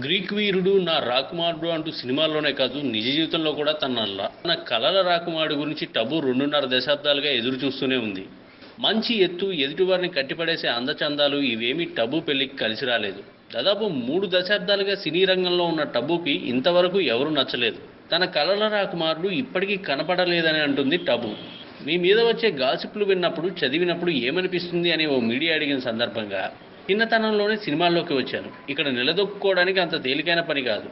Greek వీరుడు నా రాకుమారుడు అంటూ సినిమాల్లోనే కాదు నిజ జీవితంలో కూడా తన కలల రాకుమారుడు గురించి టబు 2.5 దశాబ్దాలుగా ఎదురు చూస్తూనే ఉంది. మంచి ఎత్తు, ఎదుటివారిని కట్టిపడేసే అందచందాలు ఇవేమీ టబు పెళ్లికి కలిసి రాలేదు. దాదాపు 3 దశాబ్దాలుగా సినీ రంగంలో ఉన్న టబుకి ఇంతవరకు ఎవరూ నచ్చలేదు. తన కలల రాకుమారుడు ఇప్పటికీ కనపడలేదని అంటుంది టబు. మీ మీద వచ్చే గాసిప్లు విన్నప్పుడు, చదివినప్పుడు ఏమనిపిస్తుంది అని ఓ మీడియా అడిగిన సందర్భంగా, చిన్నతనంలోనే సినిమాల్లోకి వచ్చాను. ఇక్కడ నిలదొక్కుకోవడానికి అంత తేలికైన పని కాదు.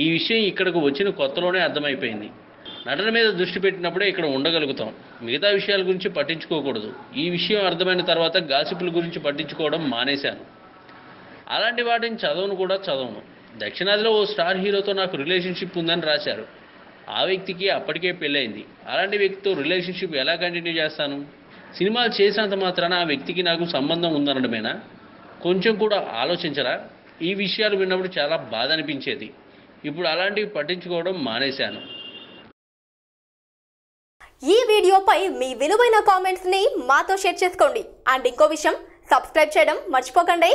ఈ విషయం ఇక్కడకు వచ్చిన కొత్తలోనే అర్థమైపోయింది. నటన మీద దృష్టి పెట్టినప్పుడే ఇక్కడ ఉండగలుగుతాం. మిగతా విషయాల గురించి పట్టించుకోకూడదు. ఈ విషయం అర్థమైన తర్వాత గాసిపుల గురించి పట్టించుకోవడం మానేశాను. అలాంటి వాటిని చదవను. దక్షిణాదిలో ఓ స్టార్ హీరోతో నాకు రిలేషన్షిప్ ఉందని రాశారు. ఆ వ్యక్తికి అప్పటికే పెళ్ళైంది. అలాంటి వ్యక్తితో రిలేషన్షిప్ ఎలా కంటిన్యూ చేస్తాను? సినిమాలు చేసినంత మాత్రాన ఆ వ్యక్తికి నాకు సంబంధం ఉందనడమేనా? కొంచెం కూడా ఆలోచించరా? ఈ విషయాలు విన్నప్పుడు చాలా బాధ అనిపించేది. ఇప్పుడు అలాంటివి పట్టించుకోవడం మానేశాను. ఈ వీడియోపై మీ విలువైన కామెంట్స్ ని మాతో షేర్ చేసుకోండి. అండ్ ఇంకో విషయం, సబ్స్క్రైబ్ చేయడం మర్చిపోకండి.